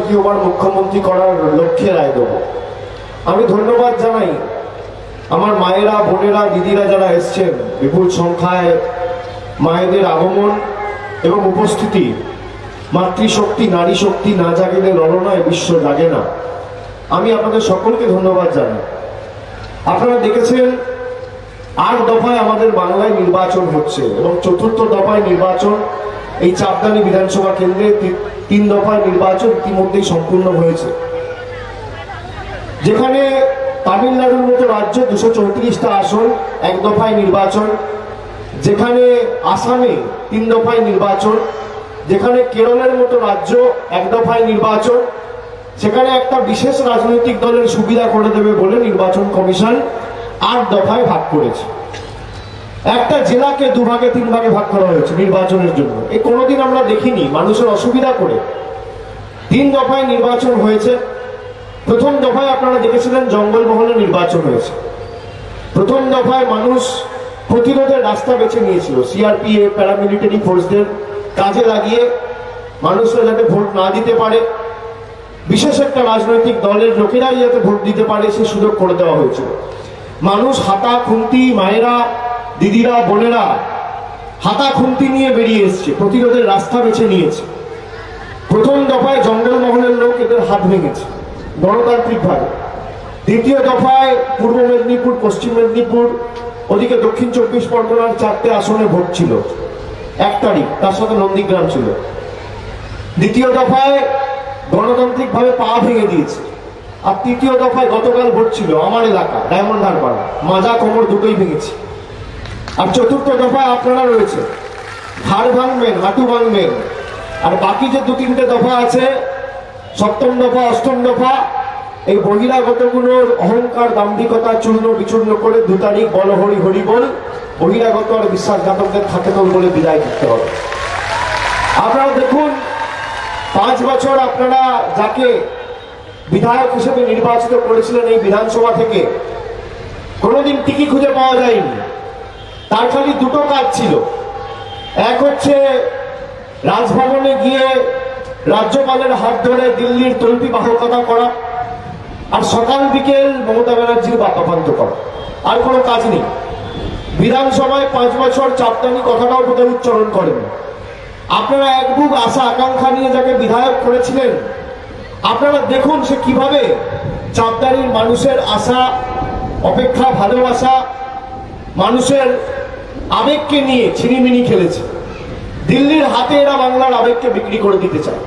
তৃতীয়বার মুখ্যমন্ত্রী করার লক্ষ্যে রায় দেব। আমি ধন্যবাদ জানাই আমার মায়েরা, বোনেরা, দিদিরা যারা এসছেন, বিপুল সংখ্যায় মায়েদের আগমন এবং উপস্থিতি। মাতৃশক্তি, নারী শক্তি না জাগিলে লড়নায় বিশ্ব জাগে না। আমি আপনাদের সকলকে ধন্যবাদ জানাই। আপনারা দেখেছেন 8 দফায় আমাদের বাংলায় নির্বাচন হচ্ছে এবং চতুর্থ দফায় নির্বাচন এই চাপদানি বিধানসভা কেন্দ্রে 3 দফায় নির্বাচন ইতিমধ্যেই সম্পূর্ণ হয়েছে। যেখানে তামিলনাড়ুর মতো রাজ্য 234টা আসন 1 দফায় নির্বাচন, যেখানে আসামে 3 দফায় নির্বাচন, যেখানে কেরলের মতো রাজ্য 1 দফায় নির্বাচন, সেখানে একটা বিশেষ রাজনৈতিক দলের সুবিধা করে দেবে বলে নির্বাচন কমিশন 8 দফায় ভাগ করেছে। একটা জেলাকে 2 ভাগে 3 ভাগে ভাগ করা হয়েছে নির্বাচনের জন্য। এই কোনোদিন আমরা দেখিনি, মানুষের অসুবিধা করে। 3 দফায় নির্বাচন হয়েছে। প্রথম দফায় আপনারা দেখেছিলেন জঙ্গলমহলে নির্বাচন হয়েছে। প্রথম দফায় মানুষ প্রতিরোধের রাস্তা বেছে নিয়েছিল, সিআরপিএফ, প্যারামিলিটারি ফোর্সদের কাজে লাগিয়ে মানুষরা যাতে ভোট না দিতে পারে, বিশেষ একটা রাজনৈতিক দলের লোকেরাই যাতে ভোট দিতে পারে সে সুযোগ করে দেওয়া হয়েছিল। মানুষ হাতা খুন্তি, মায়েরা, দিদিরা, বোনেরা হাতা খুন্তি নিয়ে বেরিয়ে এসছে, প্রতিরোধের রাস্তা বেছে নিয়েছে। প্রথম দফায় জঙ্গলমহলের লোক এদের হাত ভেঙেছে গণতান্ত্রিকভাবে। দ্বিতীয় দফায় পূর্ব মেদিনীপুর, পশ্চিম মেদিনীপুর, ওদিকে দক্ষিণ 24 পরগনার 4টে আসনে ভোট ছিল 1 তারিখ, তার সাথে নন্দীগ্রাম ছিল। দ্বিতীয় দফায় গণতান্ত্রিকভাবে পা ভেঙে দিয়েছে। আর তৃতীয় দফায় গতকাল ভোট ছিল আমার এলাকা ডায়মন্ড হারবার, মাজা কোমর দুটোই ভেঙেছে। আর চতুর্থ দফায় আপনারা রয়েছে, হাড় ভাঙবেন, হাঁটু ভাঙবেন। আর বাকি যে 2-3টে দফা আছে, সপ্তম দফা, অষ্টম দফা, এই বহিরাগতগুলোর অহংকার, দাম্ভিকতা চূর্ণ বিচূর্ণ করে 2 তারিখ বল হরি হরি বল, বহিরাগত আর বিশ্বাসঘাতকদের খাতে তোল বলে বিদায় করতে হবে। আপনারা দেখুন, 5 বছর আপনারা যাকে বিধায়ক হিসেবে নির্বাচিত করেছিলেন এই বিধানসভা থেকে, কোনোদিন টিকি খুঁজে পাওয়া যায়নি। তার খালি 2টো কাজ ছিল। এক হচ্ছে রাজভবনে গিয়ে রাজ্যপালের হাত ধরে দিল্লির তল্পি বাহকতা করা, আর সকাল বিকেল মমতা ব্যানার্জির বাক্যপান্ত করা। আর কোনো কাজ নেই। বিধানসভায় 5 বছর চাপদানি কথাটাও বোধহয় উচ্চারণ করেন। আপনারা এক বুক আশা আকাঙ্ক্ষা নিয়ে যাকে বিধায়ক করেছিলেন, আপনারা দেখুন সে কিভাবে চাপদানির মানুষের আশা, অপেক্ষা, ভালোবাসা, মানুষের আবেগকে নিয়ে ছিনিমিনি খেলেছে। দিল্লির হাতে এরা বাংলার আবেগকে বিক্রি করে দিতে চায়।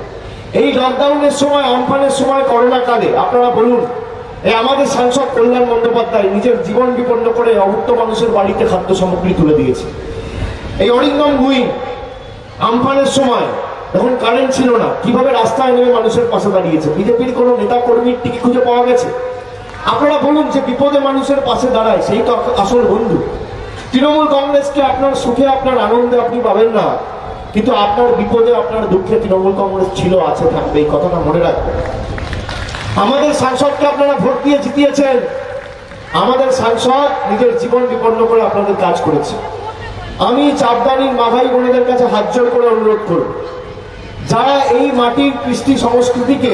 এই লকডাউনের সময়, আমফানের সময়, করোনা কালে আপনারা বলুন, আমাদের সাংসদ কল্যাণ বন্দ্যোপাধ্যায় নিজের জীবন বিপন্ন করে অভুক্ত মানুষের বাড়িতে খাদ্য সামগ্রী তুলে দিয়েছে। এই অরিন্দম গুইন আমফানের সময় যখন কারেন্ট ছিল না, কিভাবে রাস্তায় নেমে মানুষের পাশে দাঁড়িয়েছে। বিজেপির কোনো নেতা কর্মীর টিকি খুঁজে পাওয়া গেছে? আপনারা বলুন, যে বিপদে মানুষের পাশে দাঁড়ায় সেই তো আসল বন্ধু। তৃণমূল কংগ্রেসকে আপনার সুখে, আপনার আনন্দে আপনি পাবেন না, কিন্তু আপনার বিপদে, আপনার দুঃখে তৃণমূল কংগ্রেস ছিল, আছে, থাকবে। এই কথাটা মনে রাখবেন। আমাদের সাংসদকে আপনারা ভোট দিয়ে জিতিয়েছেন। আমাদের সাংসদ নিজের জীবন বিপন্ন করে আপনাদের কাজ করেছে। আমি চাপদানির মা ভাই বোনেদের কাছে হাত জোর করে অনুরোধ করব, যারা এই মাটির কৃষ্টি সংস্কৃতিকে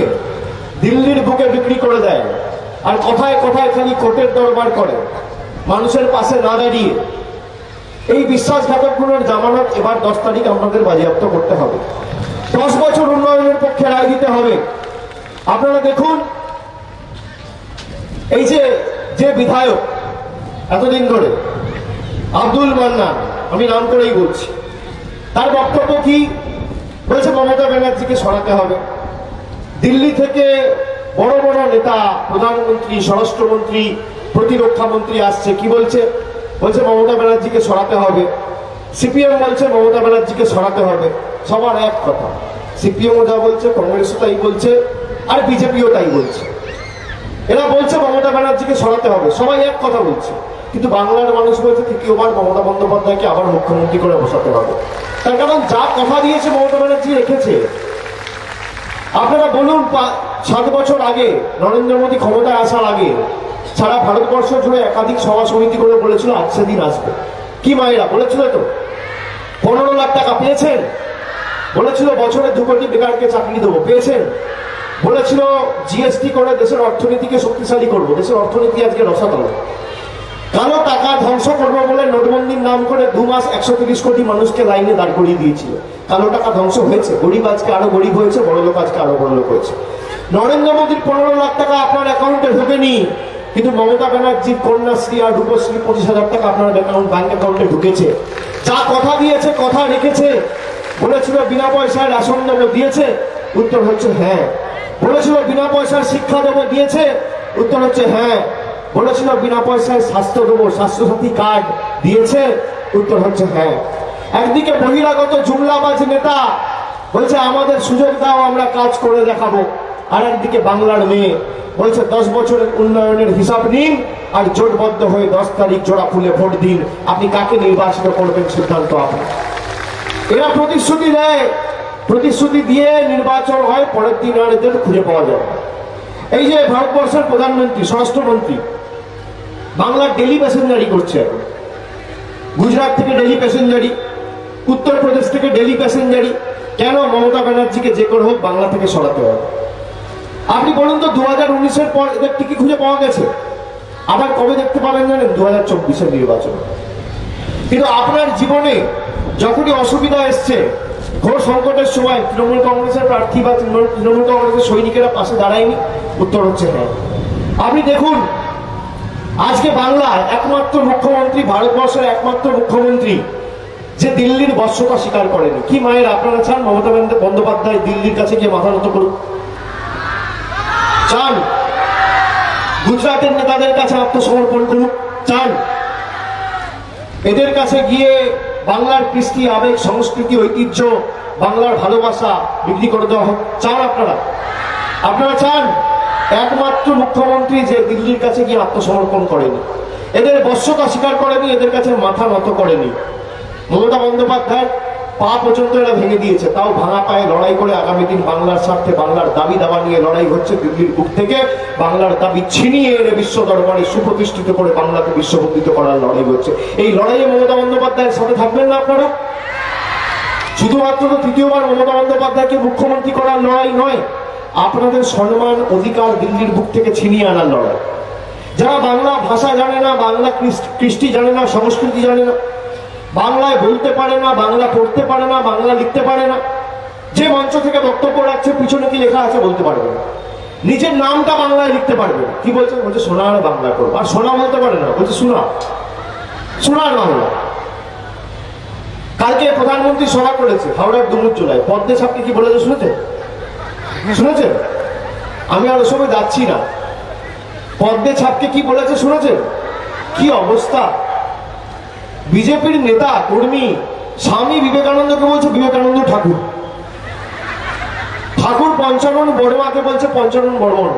দিল্লির বুকে বিক্রি করে দেয় আর কথায় কথায় খালি কোর্টের দরবার করে, মানুষের পাশে না দাঁড়িয়ে, এই বিশ্বাসঘাতকগুলোর জামানত এবার 10 তারিখ আপনাদের বাজেয়াপ্ত করতে হবে। 10 বছর উন্নয়নের পক্ষে রায় দিতে হবে। আপনারা দেখুন, এই যে বিধায়ক এতদিন ধরে আব্দুল মান্নান, আমি নাম করেই বলছি, তার বক্তব্য কি বলেছে? মমতা ব্যানার্জিকে সরাতে হবে। দিল্লি থেকে বড় বড় নেতা, প্রধানমন্ত্রী, স্বরাষ্ট্রমন্ত্রী, প্রতিরক্ষা মন্ত্রী আসছে, কি বলছে? বলছে মমতা ব্যানার্জিকে সরাতে হবে। সিপিএম বলছে মমতা ব্যানার্জিকে সরাতে হবে। সবার এক কথা, সিপিএমও যা বলছে, কংগ্রেসও তাই বলছে, আর বিজেপিও তাই বলছে। এরা বলছে মমতা ব্যানার্জিকে সরাতে হবে, সবাই এক কথা বলছে। কিন্তু বাংলার মানুষ বলছে তৃতীয়বার মমতা বন্দ্যোপাধ্যায়কে আবার মুখ্যমন্ত্রী করে বসাতে হবে। তার কারণ যা কথা দিয়েছে মমতা ব্যানার্জি রেখেছে। আপনারা বলুন, 7 বছর আগে নরেন্দ্র মোদী ক্ষমতায় আসার আগে সারা ভারতবর্ষ জুড়ে একাধিক সভা সমিতি করে বলেছিল আজ সেদিন আসবে। কি মায়েরা বলেছিল তো? 15 লাখ টাকা পেয়েছেন। বলেছিল বছরে 2 কোটি বেকারকে চাকরি দেবো, পেয়েছেন? বলেছিল জিএসটি করে দেশের অর্থনীতিকে শক্তিশালী করব, দেশের অর্থনীতি আজকে রসাতল। কালো টাকা ধ্বংস করবো বলে নোটবন্দির নাম করে 2 মাস 130 কোটি মানুষকে লাইনে দাঁড় করিয়ে দিয়েছিল। কালো টাকা ধ্বংস হয়েছে, গরিব আজকে আরো গরিব হয়েছে, বড় লোক আজকে আরো বড় লোক হয়েছে। নরেন্দ্র মোদীর 15 লাখ টাকা আপনার অ্যাকাউন্টে ঢোকেনি, কিন্তু মমতা ব্যানার্জির কন্যাশ্রী আর রূপশ্রী 25,000 টাকা আপনার ব্যাংক অ্যাকাউন্টে ঢুকেছে। যা কথা দিয়েছে কথা রেখেছে। বলেছিল বিনা পয়সায় রেশন দেবো, দিয়েছে? উত্তর হচ্ছে হ্যাঁ। বলেছিল বিনা পয়সায় শিক্ষা দেবো, দিয়েছে? উত্তর হচ্ছে হ্যাঁ। বলেছিল বিনা পয়সায় স্বাস্থ্য দেবো, স্বাস্থ্যসাথী কার্ড দিয়েছে? উত্তর হচ্ছে হ্যাঁ। একদিকে বহিরাগত জুমলাবাজ নেতা বলছে আমাদের সুযোগ দাও, আমরা কাজ করে দেখাবো, আর একদিকে বাংলার মেয়ে বলছে 10 বছরের উন্নয়নের হিসাব নিন আর জোটবদ্ধ হয়ে 10 তারিখ জোড়া ফুলে ভোট দিন। আপনি কাকে নির্বাচিত করবেন সিদ্ধান্ত আপনার। এরা প্রতিশ্রুতি দেয়, প্রতিশ্রুতি দিয়ে নির্বাচন হয়, পরের দিন আর এদের খুঁজে পাওয়া যায়। এই যে ভারতবর্ষের প্রধানমন্ত্রী, স্বরাষ্ট্রমন্ত্রী বাংলার ডেলি প্যাসেঞ্জারি করছে এখন। গুজরাট থেকে ডেলি প্যাসেঞ্জারি, উত্তরপ্রদেশ থেকে ডেলি প্যাসেঞ্জারি। কেন? মমতা ব্যানার্জিকে যে করে হোক বাংলা থেকে সরাতে হবে। আপনি বলুন তো 2019-এর পর এদের টিকিট খুঁজে পাওয়া গেছে? আবার কবে দেখতে পাবেন জানেন? 2024-এর নির্বাচন। কিন্তু আপনার জীবনে যখনই অসুবিধা এসছে, ঘোর সংকটের সময় তৃণমূল কংগ্রেসের প্রার্থী বা তৃণমূল কংগ্রেসের সৈনিকেরা পাশে দাঁড়ায়নি? উত্তর হচ্ছে হ্যাঁ। আপনি দেখুন আজকে বাংলার একমাত্র মুখ্যমন্ত্রী, ভারতবর্ষের একমাত্র মুখ্যমন্ত্রী যে দিল্লির বশ্যতা স্বীকার করেনি। কি মায়ের আপনারা চান মমতা বন্দ্যোপাধ্যায় দিল্লির কাছে গিয়ে মাথা নত করুন? চান গুজরাটের নেতাদের কাছে আত্মসমর্পণ করুন? চান এদের কাছে গিয়ে বাংলার কৃষ্টি, আবেগ, সংস্কৃতি, ঐতিহ্য, বাংলার ভালোবাসা বিক্রি করে দেওয়া হোক? চান আপনারা? আপনারা চান? একমাত্র মুখ্যমন্ত্রী যে দিল্লির কাছে গিয়ে আত্মসমর্পণ করেনি, এদের বশ্যতা স্বীকার করেনি, এদের কাছে মাথা নত করেনি। মমতা বন্দ্যোপাধ্যায় পা পর্যন্ত এরা ভেঙে দিয়েছে, তাও ভাঙা পায়ে লড়াই করে আগামী দিন বাংলার স্বার্থে, বাংলার দাবি দাবা নিয়ে লড়াই হচ্ছে। দিল্লির বুক থেকে বাংলার দাবি ছিনিয়ে এনে বিশ্ব দরবারে সুপ্রতিষ্ঠিত করে বাংলাকে বিশ্ববন্দিত করার লড়াই হচ্ছে। এই লড়াইয়ে মমতা বন্দ্যোপাধ্যায়ের সাথে থাকবেন না আপনারা? শুধুমাত্র তো তৃতীয়বার মমতা বন্দ্যোপাধ্যায়কে মুখ্যমন্ত্রী করার লড়াই নয়, আপনাদের সম্মান অধিকার দিল্লির বুক থেকে ছিনিয়ে আনার লড়াই। যারা বাংলা ভাষা জানে না, বাংলা কৃষ্টি জানে না, সংস্কৃতি জানে না, বাংলায় বলতে পারে না, বাংলা পড়তে পারে না, বাংলা লিখতে পারে না, যে মঞ্চ থেকে বক্তব্য রাখছে পিছনে কি লেখা আছে বলতে পারবে না, নিজের নামটা বাংলায় লিখতে পারবে না। কি বলছে? বলছে সোনার বাংলা করবো। আর সোনা বলতে পারে না, বলছে সোনা, সোনার বাংলা। কালকে প্রধানমন্ত্রী সভা করেছে হাওড়ার ডুমুরজোড়ায়। পদ্মে সাপকে কি বলেছে শুনেছেন? শুনেছেন? আমি আর ওসবে যাচ্ছি না। পদ্মে ছাপকে কি বলেছে শুনেছেন? কি অবস্থা! বিজেপির নেতা কর্মী স্বামী বিবেকানন্দকে বলছে বিবেকানন্দ ঠাকুর, ঠাকুর পঞ্চানন বর্মাকে বলছে পঞ্চানন বর্মন,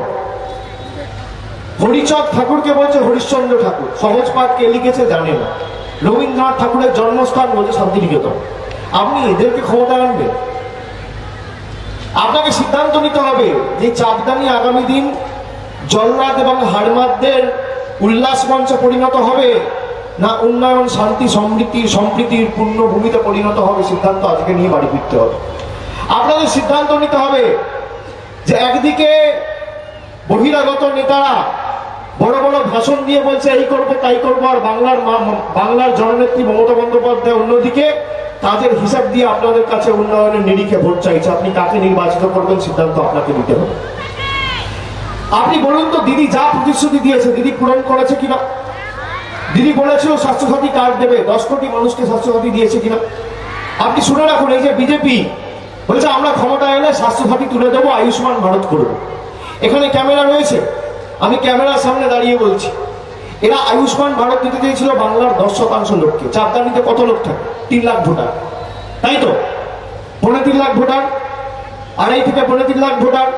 হরিচাঁদ ঠাকুরকে বলছে হরিশ্চন্দ্র ঠাকুর। সহজ পাঠ কে লিখেছে জানে না। রবীন্দ্রনাথ ঠাকুরের জন্মস্থান বলছে শান্তিনিকেতন। আপনি এদেরকে ক্ষমতা আনবেন? আপনাকে সিদ্ধান্ত নিতে হবে যে চাঁদদানি আগামী দিন জল্লাদ এবং হাড়মাদদের উল্লাস মঞ্চে পরিণত হবে, না উন্নয়ন, শান্তি, সমৃদ্ধি, সম্প্রীতির পূর্ণভূমিতে পরিণত হবে। সিদ্ধান্ত আজকে নিয়ে বাড়ি ফিরতে হবে। আপনাদের সিদ্ধান্ত নিতে হবে যে একদিকে বহিরাগত নেতারা বড় বড় ভাষণ দিয়ে বলছে এই করবো তাই করবো, আর বাংলার জননেত্রী মমতা বন্দ্যোপাধ্যায় অন্যদিকে কাজের হিসাব দিয়ে আপনাদের কাছে উন্নয়নের নিরিখে ভোট চাইছে। আপনি কাকে নির্বাচিত করবেন সিদ্ধান্ত আপনাকে নিতে হবে। আপনি বলুন তো দিদি যা প্রতিশ্রুতি দিয়েছে দিদি পূরণ করেছে কিনা? দিদি বলেছিল স্বাস্থ্যসাথী কার্ড দেবে, 10 কোটি মানুষকে স্বাস্থ্যসাথী দিয়েছে কিনা? আপনি শুনে রাখুন, এই যে বিজেপি বলছে আমরা ক্ষমতা এলে স্বাস্থ্যসাথী তুলে দেবো, আয়ুষ্মান ভারত করবো। এখানে ক্যামেরা রয়েছে, আমি ক্যামেরার সামনে দাঁড়িয়ে বলছি, এরা আয়ুষ্মান ভারত দিতে চেয়েছিল বাংলার 10% লোককে। চাপদানিতে কত লোক থাকে? 3 লাখ ভোটার, তাই তো? 3.5 লাখ ভোটার, 2.5 থেকে 3.5 লাখ ভোটার।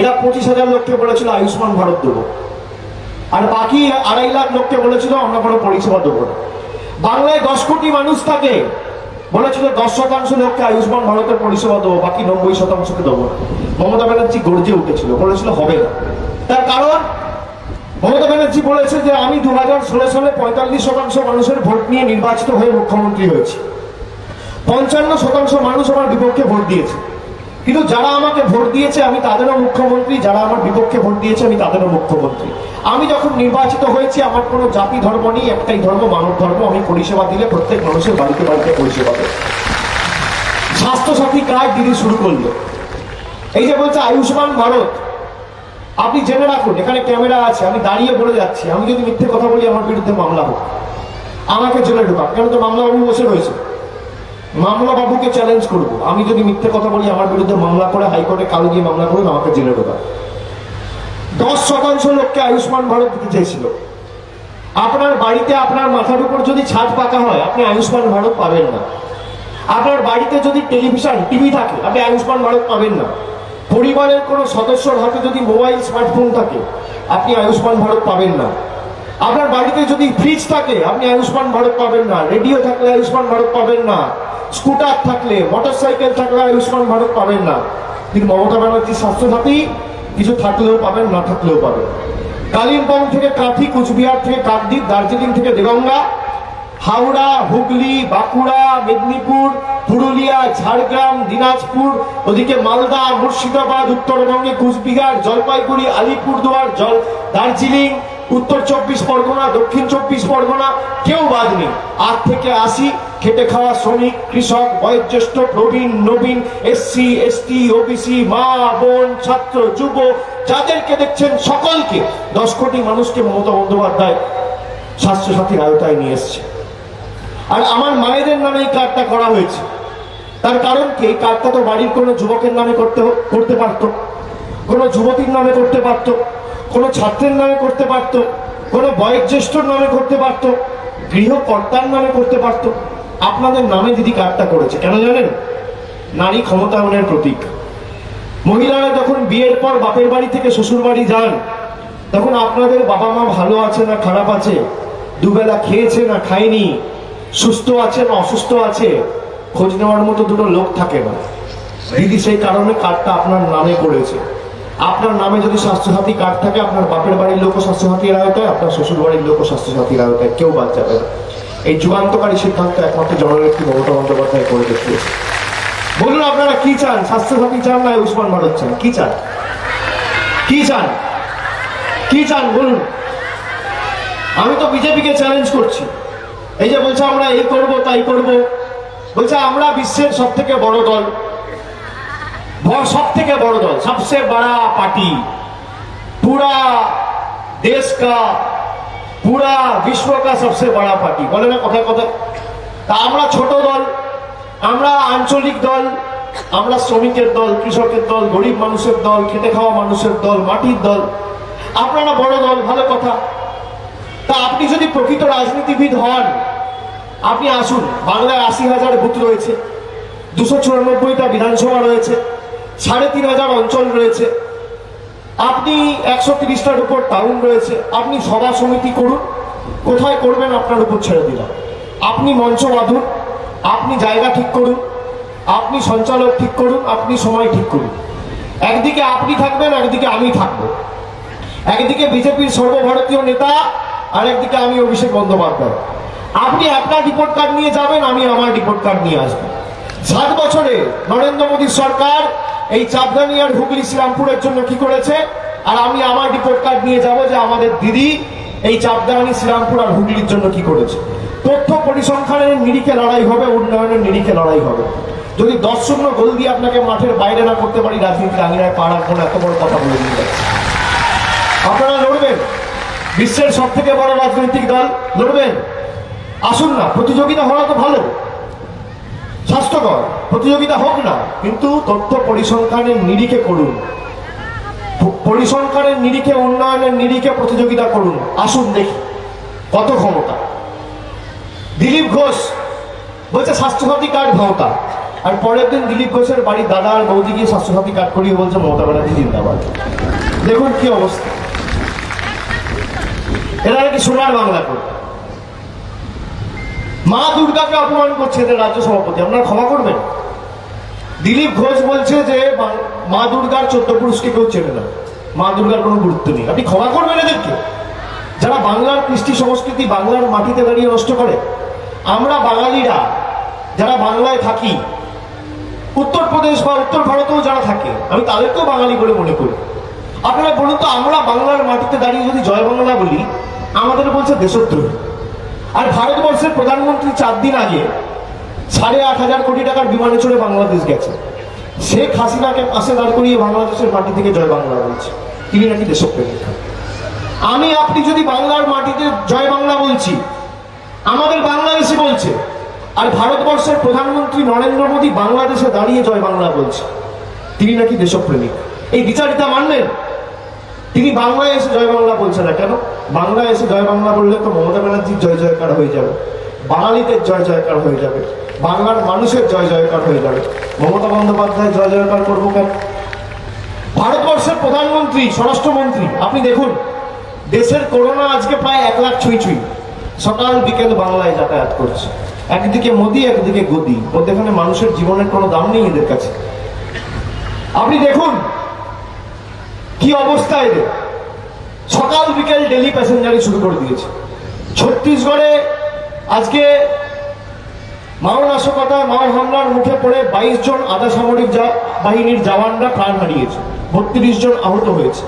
এরা 25,000 লোককে বলেছিল আয়ুষ্মান ভারত দেবো, আর বাকি 2.5 লাখ লোককে বলেছিল আমরা কোনো পরিষেবা দেবো না। বাংলায় 10 কোটি মানুষ থাকে, বলেছিল 10% লোককে আয়ুষ্মান ভারতের পরিষেবা দেবো, বাকি 90%কে দেবো না। মমতা ব্যানার্জি গর্জে উঠেছিল, বলেছিল হবে না। তার কারণ মমতা ব্যানার্জি বলেছে যে আমি 2016 সালে 45% মানুষের ভোট নিয়ে নির্বাচিত হয়ে মুখ্যমন্ত্রী হয়েছি, 55% মানুষ আমার বিপক্ষে ভোট দিয়েছে। কিন্তু যারা আমাকে ভোট দিয়েছে আমি তাদেরও মুখ্যমন্ত্রী, যারা আমার বিপক্ষে ভোট দিয়েছে আমি তাদেরও মুখ্যমন্ত্রী। আমি যখন নির্বাচিত হয়েছি আমার কোনো জাতি ধর্ম নেই, একটাই ধর্ম, মানব ধর্ম। আমি পরিষেবা দিলে প্রত্যেক মানুষের বাড়িতে বাড়িতে পরিষেবা দেব। স্বাস্থ্যসাথী কার্ড দিদি শুরু করলো, এই যে বলছে আয়ুষ্মান ভারত। আপনি জেনে রাখুন, এখানে ক্যামেরা আছে, আমি দাঁড়িয়ে বলে যাচ্ছি, আমি যদি মিথ্যে কথা বলি আমার বিরুদ্ধে মামলা হোক, আমাকে জেলে ঢোকাক, কেন তো মামলা বাবু বসে রয়েছে, মামলা বাবুকে চ্যালেঞ্জ করবো। আমি যদি মিথ্যে কথা বলি আমার বিরুদ্ধে মামলা করে হাইকোর্টে কাল গিয়ে মামলা করুন, আমাকে জেলে ঢোকাক। 10% লোককে আয়ুষ্মান ভারত দিতে চেয়েছিল। আপনার বাড়িতে আপনার মাথার উপর যদি ছাদ পাকা হয় আপনি আয়ুষ্মান ভারত পাবেন না। আপনার বাড়িতে যদি টেলিভিশন টিভি থাকে আপনি আয়ুষ্মান ভারত পাবেন না। পরিবারের কোনো সদস্যর হাতে যদি মোবাইল স্মার্টফোন থাকে আপনি আয়ুষ্মান ভারত পাবেন না। আপনার বাড়িতে যদি ফ্রিজ থাকে আপনি আয়ুষ্মান ভারত পাবেন না। রেডিও থাকলে আয়ুষ্মান ভারত পাবেন না। স্কুটার থাকলে, মোটরসাইকেল থাকলে আয়ুষ্মান ভারত পাবেন না। কিন্তু মমতা ব্যানার্জির স্বাস্থ্যসাথী কিছু থাকলেও পাবেন, না থাকলেও পাবেন। কালিম্পং থেকে কাঁথি, কুচবিহার থেকে কাকদ্বীপ, দার্জিলিং থেকে দেগঙ্গা, হাওড়া, হুগলি, বাঁকুড়া, মেদিনীপুর, পুরুলিয়া, ঝাড়গ্রাম, দিনাজপুর, ওদিকে মালদা, মুর্শিদাবাদ, উত্তরবঙ্গে কুচবিহার, জলপাইগুড়ি, আলিপুরদুয়ার, দার্জিলিং, উত্তর 24 পরগনা, দক্ষিণ 24 পরগনা, কেউ বাদ নেই। 8 থেকে 80 খেটে খাওয়া শ্রমিক, কৃষক, বয়োজ্যেষ্ঠ, প্রবীণ, নবীন, এসসি, এসটি, ওবিসি, মা, বোন, ছাত্র, যুব, যাদেরকে দেখছেন সকলকে, 10 কোটি মানুষকে মমতা বন্দ্যোপাধ্যায় স্বাস্থ্যসাথীর আওতায় নিয়ে এসছে। আর আমার মায়েদের নামে এই কার্ডটা করা হয়েছে। তার কারণ কি, এই কার্ডটা তো বাড়ির কোনো যুবকের নামে করতে পারত, কোনো যুবতীর নামে করতে পারত, কোনো ছাত্রের নামে করতে পারত, কোনো বয়োজ্যেষ্ঠর নামে করতে পারত, গৃহকর্তার নামে করতে পারত। আপনাদের নামে দিদি কার্ডটা করেছে কেন জানেন? নারী ক্ষমতায়নের প্রতীক। মহিলারা যখন বিয়ের পর বাপের বাড়ি থেকে শ্বশুর বাড়ি যান তখন আপনাদের বাবা মা ভালো আছে না খারাপ আছে, দুবেলা খেয়েছে না খায়নি, সুস্থ আছে না অসুস্থ আছে, খোঁজ নেওয়ার মতো দুটো লোক থাকে না। দিদি সেই কারণে কার্ডটা আপনার নামে করেছে। আপনার নামে যদি স্বাস্থ্যসাথী কার্ড থাকে আপনার বাপের বাড়ির লোকও স্বাস্থ্যসাথীর আওতায়, আপনার শ্বশুর বাড়ির লোকও স্বাস্থ্যসাথীর আওতায়, কেউ বাদ যাবে না। এই যুগান্তকারী সিদ্ধান্ত একমাত্র জননেত্রী মমতা বন্দ্যোপাধ্যায় করে দেখিয়েছে। বলুন আপনারা কি চান? স্বাস্থ্যসাথী চান না আয়ুষ্মান ভারত চান? কি চান? কি চান? কি চান বলুন? আমি তো বিজেপিকে চ্যালেঞ্জ করছি। এই যে বলছে আমরা এই করব তাই করব, বলছে আমরা বিশ্বের সব থেকে বড় দল, सब থেকে বড় দল, सबसे बड़ा पार्टी, पूरा देश का, पूरा विश्व का सबसे बड़ा पार्टी, বলে না কথায় কথায়। তা আমরা ছোট দল, আমরা আঞ্চলিক দল, আমরা শ্রমিকের দল, কৃষকের দল, গরিব মানুষের দল, খেটে খাওয়া মানুষের দল, মাটির দল। আপনারা বড় দল, ভালো কথা। তা আপনি যদি প্রকৃত রাজনীতিবিদ হন আপনি আসুন। বাংলায় 80,000 বুথ রয়েছে, 294টা বিধানসভা রয়েছে, 3,500 অঞ্চল রয়েছে, আপনি 130টার উপর টাউন রয়েছে। আপনি সভা সমিতি করুন, কোথায় করবেন আপনার উপর ছেড়ে দিলাম। আপনি মঞ্চ বাঁধুন, আপনি জায়গা ঠিক করুন, আপনি সঞ্চালক ঠিক করুন, আপনি সময় ঠিক করুন। একদিকে আপনি থাকবেন, একদিকে আমি থাকবো। একদিকে বিজেপির সর্বভারতীয় নেতা, আর একদিকে আমি অভিষেক বন্দ্যোপাধ্যায়। আপনি আপনার রিপোর্ট কার্ড নিয়ে যাবেন, আমি আমার রিপোর্ট কার্ড নিয়ে আসবো। 7 বছরে নরেন্দ্র মোদীর সরকার এই চাপদানি আর হুগলি শ্রীরামপুরের জন্য কি করেছে, আর আমি আমার রিপোর্ট কার্ড নিয়ে যাব যে আমাদের দিদি এই চাপদানি, শ্রীরামপুর আর হুগলির জন্য কি করেছে। তথ্য পরিসংখ্যানের নিরিখে লড়াই হবে, উন্নয়নের নিরিখে লড়াই হবে। যদি 10-0 গোল দিয়ে আপনাকে মাঠের বাইরে না করতে পারি, রাজনীতির আঙিনায় পা রাখবো না, এত বড় কথা বলে দিয়ে যাচ্ছে। আপনারা লড়বেন, বিশ্বের সব থেকে বড় রাজনৈতিক দল, লড়বেন। আসুন না, প্রতিযোগিতা হওয়া তো ভালো, স্বাস্থ্যকর, প্রতিযোগিতা হোক না, কিন্তু তথ্য পরিসংখ্যানের নিরিখে করুন, পরিসংখ্যানের নিরিখে, উন্নয়নের নিরিখে প্রতিযোগিতা করুন। আসুন দেখি কত ক্ষমতা। দিলীপ ঘোষ বলছে স্বাস্থ্যসাথী কার্ড ভাওতা, আর পরের দিন দিলীপ ঘোষের বাড়ির দাদা আর বৌদি গিয়ে স্বাস্থ্যসাথী কার্ড করিয়ে বলছে মমতা ব্যানার্জি জিন্দাবাদ। দেখুন কি অবস্থা। এরা নাকি সোনার বাংলা করবে। মা দুর্গাকে অপমান করছে এদের রাজ্য সভাপতি, আপনারা ক্ষমা করবেন। দিলীপ ঘোষ বলছে যে মা দুর্গার 14 পুরুষকে কেউ চেনে না, মা দুর্গার কোনো গুরুত্ব নেই। আপনি ক্ষমা করবেন এদেরকে, যারা বাংলার কৃষ্টি সংস্কৃতি বাংলার মাটিতে দাঁড়িয়ে নষ্ট করে। আমরা বাঙালিরা যারা বাংলায় থাকি, উত্তরপ্রদেশ বা উত্তর ভারতেও যারা থাকে, আমি তাদেরকেও বাঙালি বলে মনে করি। আপনারা বলুন তো, আমরা বাংলার মাটিতে দাঁড়িয়ে যদি জয় বাংলা বলি, আমাদের বলছে দেশদ্রোহী। আর ভারতবর্ষের প্রধানমন্ত্রী 4 দিন আগে 8,500 কোটি টাকার বিমানে চড়ে বাংলাদেশ গেছে। শেখ হাসিনাকে পাশে দাঁড় করিয়ে বাংলাদেশের মাটি থেকে জয় বাংলা বলছে, তিনি নাকি দেশপ্রেমিক। আমি আপনি যদি বাংলার মাটিতে জয় বাংলা বলছি, আমাদের বাংলাদেশে বলছে, আর ভারতবর্ষের প্রধানমন্ত্রী নরেন্দ্র মোদী বাংলাদেশে দাঁড়িয়ে জয় বাংলা বলছে, তিনি নাকি দেশপ্রেমিক, এই বিচারিতা মানবেন? তিনি বাংলায় এসে জয় বাংলা বলছে না কেন? বাংলায় এসে জয় বাংলা বললে তো মমতা ব্যানার্জির জয় জয়কার হয়ে যাবে, বাঙালিদের জয় জয়কার হয়ে যাবে, বাংলার মানুষের জয় জয়কার হয়ে যাবে। মমতা বন্দ্যোপাধ্যায় জয় জয়কার করবো কেন? ভারতবর্ষের প্রধানমন্ত্রী, স্বরাষ্ট্রমন্ত্রী, আপনি দেখুন, দেশের করোনা আজকে প্রায় 1 লাখ ছুঁই, সকাল বিকেল বাংলায় যাতায়াত করছে। একদিকে মোদি, একদিকে গদি, মধ্যেখানে মানুষের জীবনের কোনো দাম নেই এদের কাছে। আপনি দেখুন কি অবস্থা এদের, সকাল বিকেল ডেলি প্যাসেঞ্জারি শুরু করে দিয়েছে। ছত্তিশগড়ে আজকে মাও নাশকতায়, মাও হামলার মুখে পড়ে 22 জন আধা সামরিক বাহিনীর জওয়ানরা প্রাণ হারিয়েছে, 32 জন আহত হয়েছে।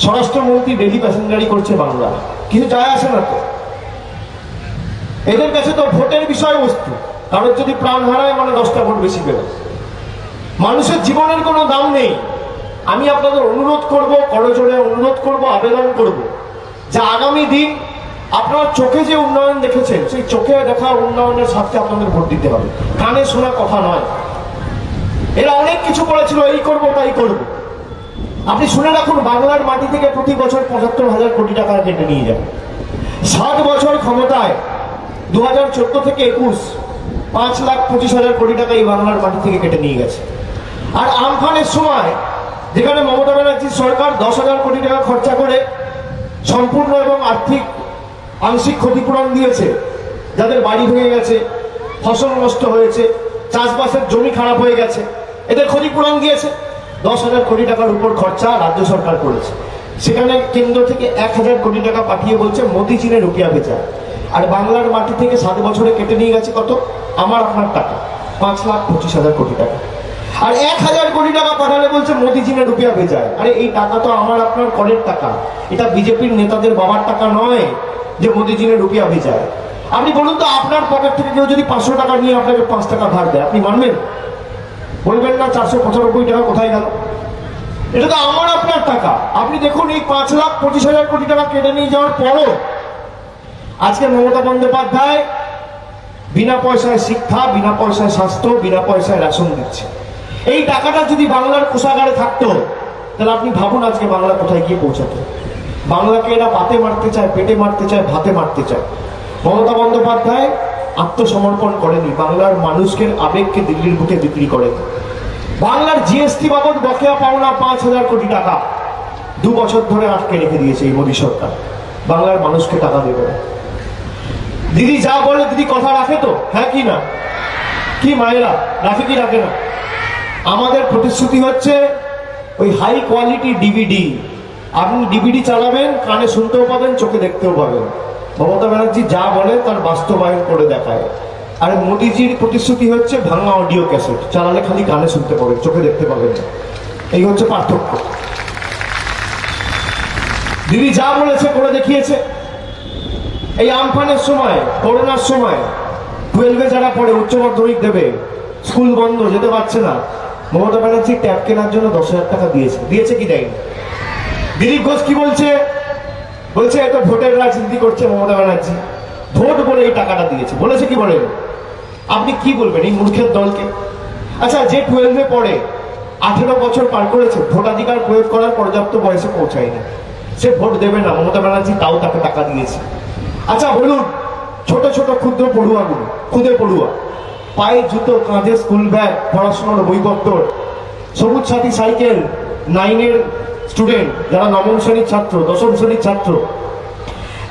স্বরাষ্ট্রমন্ত্রী ডেলি প্যাসেঞ্জারি করছে বাংলা, কিছু যায় আসে না তো। এদের কাছে তো ভোটের বিষয়বস্তু, কারোর যদি প্রাণ হারায় মানে 10টা ভোট বেশি পেল। মানুষের জীবনের কোনো দাম নেই। আমি আপনাদের অনুরোধ করব, করজোড়ে অনুরোধ করব, আবেদন করব, যে আগামী দিন আপনার চোখে যে উন্নয়ন দেখেছেন, সেই চোখে দেখা উন্নয়নের সাথে আপনাদের ভোট দিতে হবে, কানে শোনা কথা নয়। এরা অনেক কিছু করেছিল, এই করব তাই করব। আপনি শুনে রাখুন, বাংলার মাটি থেকে প্রতি বছর 75,000 কোটি টাকা কেটে নিয়ে যাবে। 7 বছর ক্ষমতায় 2014 থেকে 21 5,25,000 কোটি টাকা এই বাংলার মাটি থেকে কেটে নিয়ে গেছে। আর আমফানের সময় যেখানে মমতা ব্যানার্জির সরকার 10,000 কোটি টাকা খরচা করে সম্পূর্ণ এবং আর্থিক আংশিক ক্ষতিপূরণ দিয়েছে, যাদের বাড়ি ভেঙে গেছে, ফসল নষ্ট হয়েছে, চাষবাসের জমি খারাপ হয়ে গেছে, এদের ক্ষতিপূরণ দিয়েছে। 10,000 কোটি টাকার উপর খরচা রাজ্য সরকার করেছে। সেখানে কেন্দ্র থেকে 1,000 কোটি টাকা পাঠিয়ে বলছে মোদি চীনে রুপিয়া বেচা। আর বাংলার মাটি থেকে 7 বছরে কেটে নিয়ে গেছে কত? আমার আপনার টাকা, 5,25,000 কোটি টাকা। আর 1,000 কোটি টাকা পাঠালে বলছে মোদি চীনে রুপিয়া বেচায়। আরে এই টাকা তো আমার আপনার করের টাকা, এটা বিজেপির নেতাদের বাবার টাকা নয় যে মোদি চীনে রুপিয়া বেচায়। আপনি বলুন তো, আপনার পকেট থেকে কেউ যদি 500 টাকা নিয়ে আপনাকে 5 টাকা ধার দেয়, আপনি মানবেন? বলবেন না 495 টাকা কোথায় গেল? এটা তো আমার আপনার টাকা। আপনি দেখুন, এই 5,25,000 কোটি টাকা কেটে নিয়ে যাওয়ার পরও আজকে মমতা বন্দ্যোপাধ্যায় বিনা পয়সায় শিক্ষা, বিনা পয়সায় স্বাস্থ্য, বিনা পয়সায় রেশন দিচ্ছে। এই টাকাটা যদি বাংলার কোষাগারে থাকতো, তাহলে আপনি ভাবুন আজকে বাংলা কোথায় গিয়ে পৌঁছাতো। বাংলাকে এরা পাতে মারতে চায়, পেটে মারতে চায়, ভাতে মারতে চায়। মমতা বন্দ্যোপাধ্যায় আত্মসমর্পণ করেনি, বাংলার মানুষকে আবেগকে দিল্লির বুকে বিক্রি করেন। বাংলার জিএসটি বাবদ বকেয়া পাওনা 5,000 কোটি টাকা 2 বছর ধরে আটকে রেখে দিয়েছে এই মোদী সরকার। বাংলার মানুষকে টাকা দেবে না। দিদি যা বলে, দিদি কথা রাখে তো? হ্যাঁ কি না? কি মায়েরা রাখে কি রাখে না? আমাদের প্রতিশ্রুতি হচ্ছে ওই হাই কোয়ালিটি ডিভিডি। আপনি ডিভিডি চালাবেন, কানে শুনতেও পাবেন, চোখে দেখতেও পাবেন। মমতা ব্যানার্জি যা বলে তার বাস্তবায়ন করে দেখায়। আর মোদিজির প্রতিশ্রুতি হচ্ছে ভাঙা অডিও ক্যাসেট, চালালে খালি কানে শুনতে পাবেন, চোখে দেখতে পাবেন না। এই হচ্ছে পার্থক্য। দিদি যা বলেছে করে দেখিয়েছে। এই আমফানের সময়, করোনার সময় 12-এ যারা পড়ে, উচ্চ মাধ্যমিক দেবে, স্কুল বন্ধ, যেতে পারছে না, মমতা ব্যানার্জি ট্যাব কেনার জন্য 10,000 টাকা দিয়েছে। দিয়েছে কি দেয়নি? দিলীপ ঘোষ কি বলছে? বলছে এত ভোটের রাজনীতি করছে মমতা ব্যানার্জি, ভোট বলে এই টাকাটা দিয়েছে। বলেছে কি বলেন? আপনি কি বলবেন এই মূর্খের দলকে? আচ্ছা, যে 12-এ পড়ে, 18 বছর পার করেছে, ভোটাধিকার প্রয়োগ করার পর্যাপ্ত বয়সে পৌঁছায়নি, সে ভোট দেবে না, মমতা ব্যানার্জি তাও তাকে টাকা দিয়েছে। আচ্ছা বলুন, ছোট ছোট ক্ষুদ্র পড়ুয়াগুলো, খুদে পড়ুয়া, পায়ে জুতো, কাঁধে স্কুল ব্যাগ, পড়াশোনার বইপত্র, সবুজ সাথী সাইকেল, 9-এর স্টুডেন্ট, যারা 9ম শ্রেণীর ছাত্র, 10ম শ্রেণীর ছাত্র,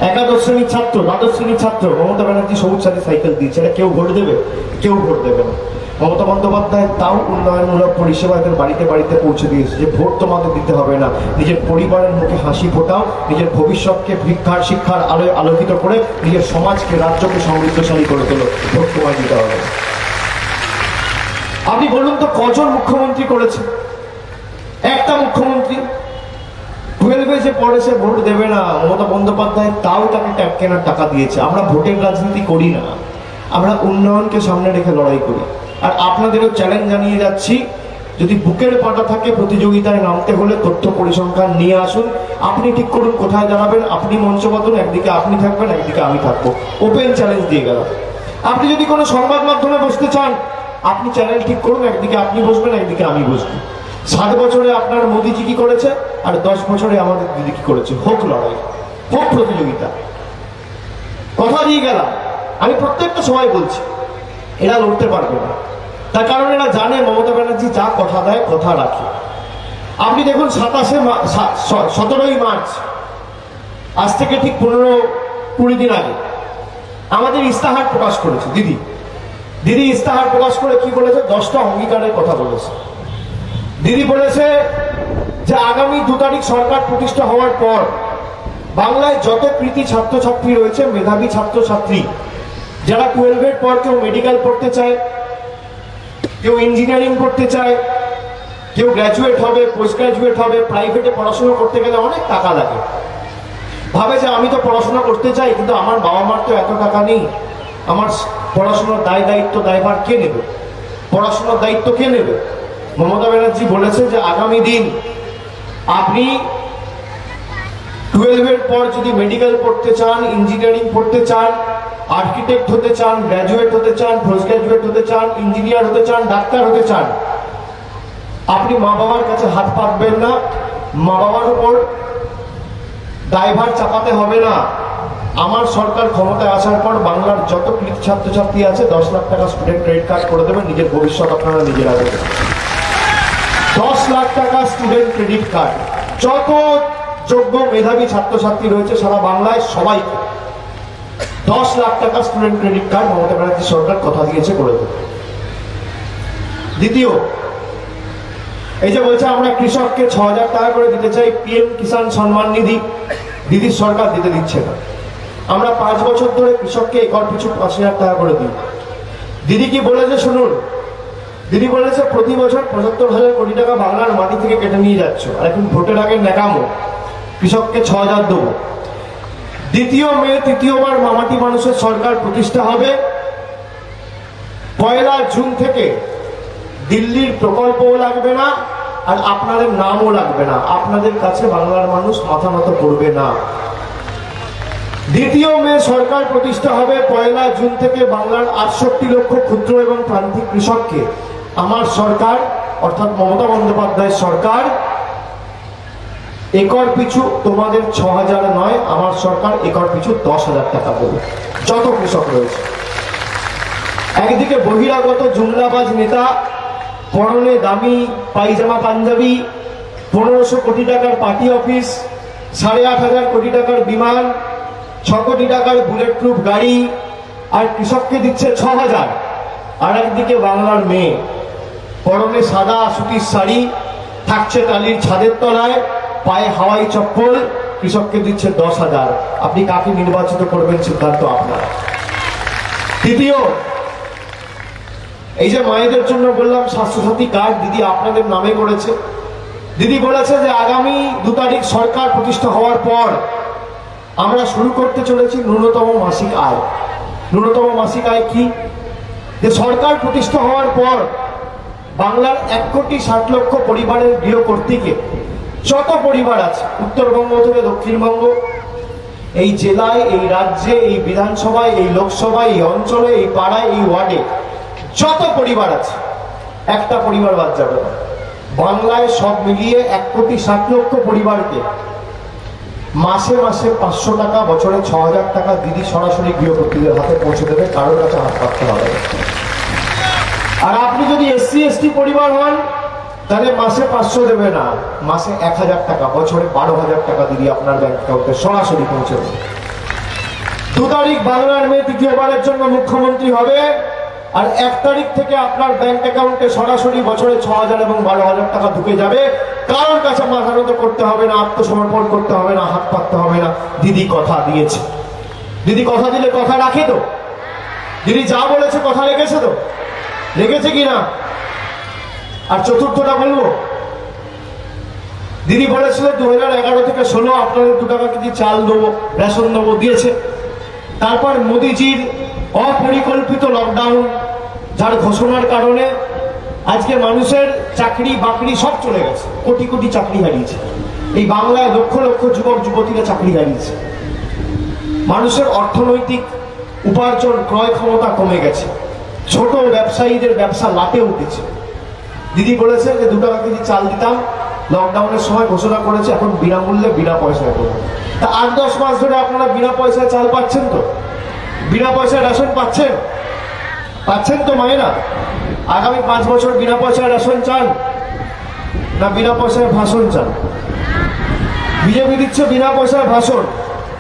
11দশ শ্রেণীর ছাত্র, দ্বাদশ শ্রেণীর ছাত্র, মমতা ব্যানার্জি সবুজ সাথী সাইকেল দিচ্ছে। এটা কেউ ভোট দেবে? কেউ ভোট দেবে না। মমতা বন্দ্যোপাধ্যায় তাও উন্নয়নমূলক পরিষেবা এদের বাড়িতে বাড়িতে পৌঁছে দিয়েছে, যে ভোট তোমাদের দিতে হবে না, নিজের পরিবারের মুখে হাসি ফোটাও, নিজের ভবিষ্যৎকে শিক্ষার আলোয় আলোকিত করে নিজের সমাজকে, রাজ্যকে সমৃদ্ধশালী করে তোলো, ভোট তোমায় দিতে হবে। আপনি বলুন তো কজন মুখ্যমন্ত্রী করেছে? একটা মুখ্যমন্ত্রী 12-এ যে পড়েছে ভোট দেবে না মমতা বন্দ্যোপাধ্যায়, তাও তাকে ট্যাব কেনার টাকা দিয়েছে। আমরা ভোটের রাজনীতি করি না, আমরা উন্নয়নকে সামনে রেখে লড়াই করি। আর আপনাদেরও চ্যালেঞ্জ জানিয়ে যাচ্ছি, যদি বুকের পাটা থাকে প্রতিযোগিতায় নামতে হলে তথ্য পরিসংখ্যান নিয়ে আসুন। আপনি ঠিক করুন কোথায় দাঁড়াবেন, আপনি মঞ্চ পাতুন, একদিকে আপনি থাকবেন একদিকে আমি থাকবো। ওপেন চ্যালেঞ্জ দিয়ে গেলাম। আপনি যদি কোনো সংবাদ মাধ্যমে বসতে চান, আপনি চ্যানেল ঠিক করুন, একদিকে আপনি বসবেন একদিকে আমি বসবো। 7 বছরে আপনার মোদিজি কি করেছে আর 10 বছরে আমাদের দিদি কি করেছে, হোক লড়াই, হোক প্রতিযোগিতা। কথা দিয়ে গেলাম, আমি প্রত্যেকটা সময় বলছি এরা লড়তে পারবে না, তার কারণ এরা জানে মমতা ব্যানার্জি যা কথা দেয় কথা রাখে। আপনি দেখুন 17ই মার্চ, আজ থেকে ঠিক 15-20 দিন আগে আমাদের ইস্তাহার প্রকাশ করেছে দিদি ইস্তাহার প্রকাশ করে কি বলেছে? 10টা অঙ্গীকারের কথা বলেছে। দিদি বলেছে যে আগামী 2 তারিখ সরকার প্রতিষ্ঠা হওয়ার পর বাংলায় যত কৃতি ছাত্রছাত্রী রয়েছে, মেধাবী ছাত্রছাত্রী, যারা 12-এর পর কেউ মেডিকেল পড়তে চায়, কেউ ইঞ্জিনিয়ারিং করতে চায়, কেউ গ্র্যাজুয়েট হবে, পোস্ট গ্র্যাজুয়েট হবে, প্রাইভেটে পড়াশোনা করতে গেলে অনেক টাকা লাগে। ভাবে যে আমি তো পড়াশোনা করতে চাই কিন্তু আমার বাবা মার তো এত টাকা নেই, আমার পড়াশোনার দায়ভার কে নেবে, পড়াশোনার দায়িত্ব কে নেবে? মমতা ব্যানার্জি বলেছে যে আগামী দিন আপনি 12-এর পর যদি মেডিকেল পড়তে চান, ইঞ্জিনিয়ারিং পড়তে চান, আর্কিটেক্ট হতে চান, গ্র্যাজুয়েট হতে চান, পোস্ট গ্র্যাজুয়েট হতে চান, ইঞ্জিনিয়ার হতে চান, ডাক্তার হতে চান, আপনি মা বাবার কাছে হাত পাতবেন না, মা বাবার উপর দায়ভার চাপাতে হবে না। আমার সরকার ক্ষমতায় আসার পর বাংলার যত কৃতি ছাত্রছাত্রী আছে 10 লাখ টাকা স্টুডেন্ট ক্রেডিট কার্ড করে দেবেন, নিজের ভবিষ্যৎ আপনারা নিজেরা দেবেন। 10 লাখ টাকা স্টুডেন্ট ক্রেডিট কার্ড, যত যোগ্য মেধাবী ছাত্রছাত্রী রয়েছে সারা বাংলায় সবাইকে 10 লাখ টাকা student credit card Mamata Banerjee সরকার কথা দিয়েছে করে দেবে। দ্বিতীয়, এই যে বলছে আমরা কৃষককে 6,000 টাকা করে দিতে চাই, PM কিষাণ সম্মান নিধি, দিদির সরকার দিতে দিচ্ছে না। আমরা 5 বছর ধরে কৃষককে একর পিছু 5,000 টাকা করে দিই। দিদি কি বলেছে শুনুন, দিদি বলেছে প্রতি বছর 75,000 কোটি টাকা বাংলার মাটি থেকে কেটে নিয়ে যাচ্ছ, আর এখন ভোটের আগে ন্যাকামো কৃষককে 6,000 দেবো। 2 মে তৃতীয়বার মামাটি মানুষের সরকার প্রতিষ্ঠা হবে। 1 জুন থেকে দিল্লির প্রকল্পও লাগবে না আর আপনাদের নামও লাগবে না, আপনাদের কাছে বাংলার মানুষ মাথা নত করবে না। 2 মে সরকার প্রতিষ্ঠা হবে। 1 জুন থেকে বাংলার 68 লক্ষ ক্ষুদ্র এবং প্রান্তিক কৃষককে আমার সরকার অর্থাৎ মমতা বন্দ্যোপাধ্যায়ের সরকার একর পিছু তোমাদের 6,000 নয়, আমার সরকার একর পিছু 10,000 টাকা দেবে যত কৃষক রয়েছে। একদিকে বহিরাগত জুমলাবাজ নেতা পরনে দামি পায়জামা পাঞ্জাবি, 1500 কোটি টাকার পার্টি অফিস, 8,500 কোটি টাকার বিমান, 6 কোটি টাকার বুলেট প্রুফ গাড়ি, আর কৃষককে দিচ্ছে 6,000। আর একদিকে বাংলার মেয়ে পরনে সাদা সুতির শাড়ি, থাকছে টালির ছাদের তলায়, পায়ে হাওয়াই চপ্পল, কৃষককে দিচ্ছে 10,000। আপনি কাকে নির্বাচিত করবেন সিদ্ধান্ত আপনার। তৃতীয়, এই যে মায়েদের জন্য বললাম স্বাস্থ্যসাথী কার্ড, দিদি আপনাদের নামে করেছে। দিদি বলেছে যে আগামী 2 তারিখ সরকার প্রতিষ্ঠা হওয়ার পর আমরা শুরু করতে চলেছি ন্যূনতম মাসিক আয়। ন্যূনতম মাসিক আয় কি? যে সরকার প্রতিষ্ঠা হওয়ার পর বাংলার 1,60,00,000 পরিবারের গৃহকর্ত্রীকে, যত পরিবার আছে উত্তরবঙ্গ থেকে দক্ষিণবঙ্গ, এই জেলায়, এই রাজ্যে, এই বিধানসভায়, এই লোকসভায়, এই অঞ্চলে, এই পাড়ায়, এই ওয়ার্ডে যত পরিবার আছে একটা পরিবার বাদ যাবে না। বাংলায় সব মিলিয়ে 1,60,00,000 পরিবারকে মাসে মাসে 500 টাকা, বছরে 6,000 টাকা দিদি সরাসরি গৃহকর্ত্রীদের হাতে পৌঁছে দেবে, কারোর কাছে হাত পাততে হবে। আর আপনি যদি SC ST পরিবার হন তাহলে মাসে 500 দেবে না, মাসে 1,000 টাকা, বছরে 12,000 টাকা দিদি আপনার ব্যাংক অ্যাকাউন্টে সরাসরি পৌঁছে দেবে। 2 তারিখ বাংলার মেয়ে তৃতীয়বারের জন্য মুখ্যমন্ত্রী হবে, আর 1 তারিখ থেকে আপনার ব্যাংক অ্যাকাউন্টে সরাসরি বছরে 6,000 এবং 12,000 টাকা ঢুকে যাবে। কারোর কাছে মাথা নত করতে হবে না, আত্মসমর্পণ করতে হবে না, হাত পাততে হবে না। দিদি কথা দিয়েছে। দিদি কথা দিলে কথা রাখে তো? দিদি যা বলেছে কথা রেখেছে তো? রেখেছে কিনা? আর চতুর্থটা বলবো, দিদি বলেছিল 2011 থেকে 16 আপনাদের 2 টাকা কেজি চাল দেবো, রেশন দেবো, দিয়েছে। তারপর মোদিজির অপরিকল্পিত লকডাউন, যার ঘোষণার কারণে আজকে মানুষের চাকরি বাকরি সব চলে গেছে, কোটি কোটি চাকরি হারিয়েছে। এই বাংলায় লক্ষ লক্ষ যুবক যুবতীরা চাকরি হারিয়েছে। মানুষের অর্থনৈতিক উপার্জন, ক্রয় ক্ষমতা কমে গেছে। ছোট ব্যবসায়ীদের ব্যবসা লাটে উঠেছে। দিদি বলেছে যে 2 টাকা কেজি চাল দিতাম, লকডাউনের সময় ঘোষণা করেছে এখন বিনামূল্যে বিনা পয়সায় করবো। তা 8-10 মাস ধরে আপনারা বিনা পয়সায় চাল পাচ্ছেন তো? বিনা পয়সায় রেশন পাচ্ছেন? পাচ্ছেন তো মায়েরা? আগামী 5 বছর বিনা পয়সায় রেশন চান না বিনা পয়সায় ভাষণ চান? বিজেপি দিচ্ছে বিনা পয়সায় ভাষণ,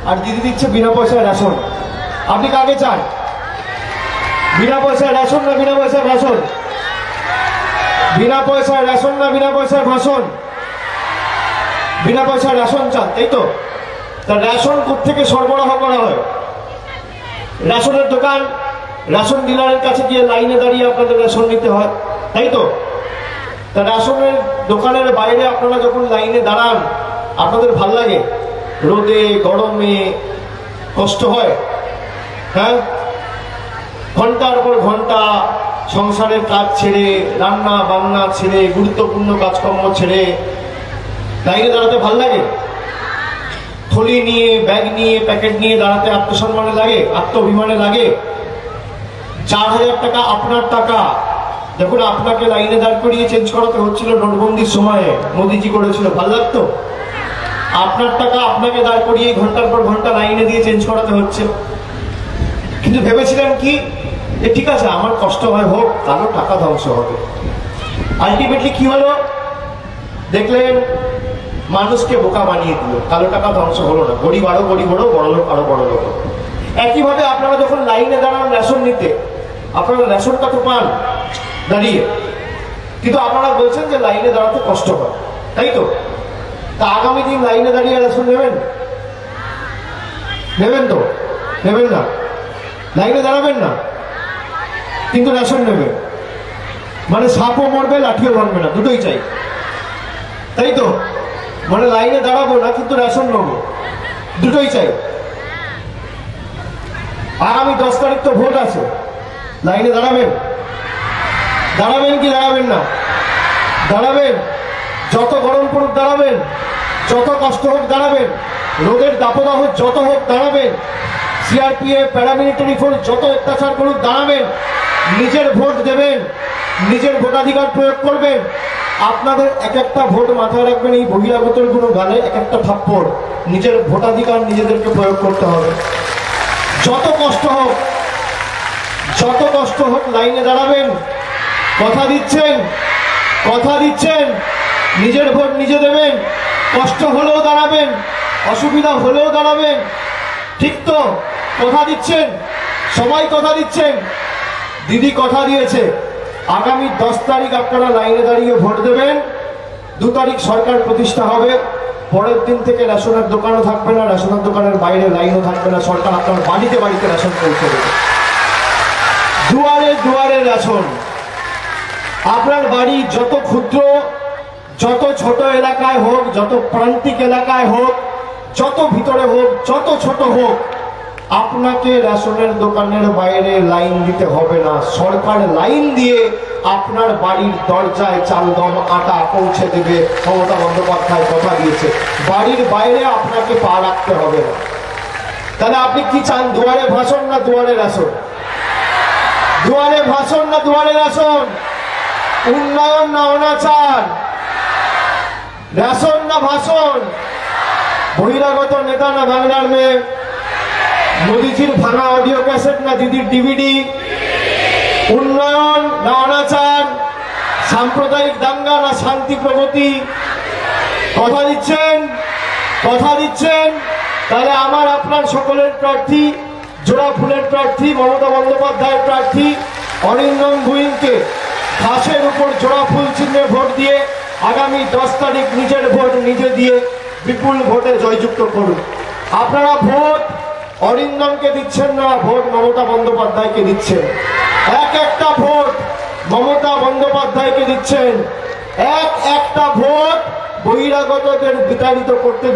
আর দিদি দিচ্ছে বিনা পয়সায় রেশন। আপনি কাকে চান? বিনা পয়সায় রেশন না বিনা পয়সায় ভাষণ? বিনা পয়সায় রেশন না বিনা পয়সায় ভাষণ? বিনা পয়সায় রেশন চান, তাই তো? তা রেশন কোত্থেকে সরবরাহ করা হয়? রেশনের দোকান, রেশন ডিলারের কাছে গিয়ে লাইনে দাঁড়িয়ে আপনাদের রেশন নিতে হয়, তাই তো? তা রেশনের দোকানের বাইরে আপনারা যখন লাইনে দাঁড়ান আপনাদের ভাল লাগে? রোদে গরমে কষ্ট হয়? হ্যাঁ, ঘন্টার পর ঘন্টা সংসারের কাজ ছেড়ে, রান্না বান্না ছেড়ে, গুরুত্বপূর্ণ কাজকর্ম ছেড়ে লাইনে দাঁড়াতে ভাল লাগে? থলি নিয়ে, ব্যাগ নিয়ে, প্যাকেট নিয়ে দাঁড়াতে আত্মসম্মানে লাগে, আত্মঅভিমানে লাগে? 4000 টাকা আপনার টাকা যখন আপনাকে লাইনে দাঁড় করিয়ে চেঞ্জ করাতে হচ্ছিল নোটবন্দির সময়ে, মোদিজি করেছিল, ভাল লাগতো? আপনার টাকা আপনাকে দাঁড় করিয়ে ঘন্টার পর ঘন্টা লাইনে দিয়ে চেঞ্জ করাতে হচ্ছে। কিন্তু ভেবেছিলেন কি, ঠিক আছে আমার কষ্ট হয় হোক, কারো টাকা ধ্বংস হবে। আলটিমেটলি কি হলো দেখলেন? মানুষকে বোকা বানিয়ে দিল। কালো টাকা ধ্বংস হলো না, গরিব আরো গরিব হলো, বড় লোক আরো বড় লোক। একইভাবে আপনারা যখন লাইনে দাঁড়ান রেশন নিতে, আপনারা রেশনটা তো পান দাঁড়িয়ে, কিন্তু আপনারা বলছেন যে লাইনে দাঁড়াতে কষ্ট হয়, তাই তো? তা আগামী দিন লাইনে দাঁড়িয়ে রেশন নেবেন? নেবেন তো? নেবেন না? লাইনে দাঁড়াবেন না কিন্তু রেশন নেবেন, মানে সাপও মরবে লাঠিও ভাঙবে না, দুটোই চাই, তাই তো? মানে লাইনে দাঁড়াবো না কিন্তু রেশন নেবো, দুটোই চাই। আগামী 10 তারিখ তো ভোট আছে, লাইনে দাঁড়াবেন? দাঁড়াবেন কি দাঁড়াবেন না? দাঁড়াবেন। যত গরম পড়ুক দাঁড়াবেন, যত কষ্ট হোক দাঁড়াবেন, রোদের দাপদাহ যত হোক দাঁড়াবেন, সিআরপিএফ প্যারামিলিটারি ফোর্স যত অত্যাচার করুক দাঁড়াবেন। নিজের ভোট দেবেন, নিজের ভোটাধিকার প্রয়োগ করবেন। আপনাদের এক একটা ভোট মাথায় রাখবেন, এই বহিরাগতের কোনো গালে এক একটা থাপ্পড়। নিজের ভোটাধিকার নিজেদেরকে প্রয়োগ করতে হবে। যত কষ্ট হোক, যত কষ্ট হোক লাইনে দাঁড়াবেন। কথা দিচ্ছেন? কথা দিচ্ছেন? নিজের ভোট নিজে দেবেন, কষ্ট হলেও দাঁড়াবেন, অসুবিধা হলেও দাঁড়াবেন, ঠিক তো? কথা দিচ্ছেন? সবাই কথা দিচ্ছেন? দিদি কথা দিয়েছে আগামী 10 তারিখ আপনারা লাইনে দাঁড়িয়ে ভোট দেবেন। 2 তারিখ সরকার প্রতিষ্ঠা হবে। পরের দিন থেকে রেশনের দোকানও থাকবে না, রেশনের দোকানের বাইরে লাইনও থাকবে না, সরকার আপনার বাড়িতে বাড়িতে রেশন পৌঁছে দেবে। দুয়ারে দুয়ারে রেশন। আপনার বাড়ি যত ক্ষুদ্র, যত ছোট এলাকায় হোক, যত প্রান্তিক এলাকায় হোক, যত ভিতরে হোক, যত ছোট হোক, আপনাকে রেশনের দোকানের বাইরে লাইন দিতে হবে না। সরকার লাইন দিয়ে আপনার বাড়ির দরজায় চাল, গম, আটা পৌঁছে দেবে। মমতা বন্দ্যোপাধ্যায় কথা দিয়েছে, বাড়ির বাইরে আপনাকে পা রাখতে হবে না। তাহলে আপনি কি চান? দুয়ারে ভাষণ না দুয়ারে রেশন? দুয়ারে ভাষণ না দুয়ারে রেশন? উন্নয়ন না অনাচার? রেশন না ভাষণ? বহিরাগত নেতা না বাংলার মেয়ে? মোদিজির ভাঙা অডিও ক্যাসেট না দিদির ডিভিডি? উন্নয়ন না অনাচার? সাম্প্রদায়িক দাঙ্গা না শান্তি প্রগতি? কথা দিচ্ছেন? কথা দিচ্ছেন? তাহলে আমার আপনার সকলের প্রার্থী, জোড়া ফুলের প্রার্থী, মমতা বন্দ্যোপাধ্যায়ের প্রার্থী অরিন্দম ভুইনকে ঘাসের উপর জোড়া ফুল চিহ্নে ভোট দিয়ে আগামী 10 তারিখ নিজের ভোট নিজে দিয়ে বিপুল ভোটে জয়যুক্ত করুন। আপনারা ভোট অরিন্দমকে দিচ্ছেন না, ভোট মমতা বন্দ্যোপাধ্যায়কে দিচ্ছেন। এক একটা ভোট মমতা বন্দ্যোপাধ্যায়কে দিচ্ছেন। একটা ভোট বহিরাগতদের বিতাড়িত করতে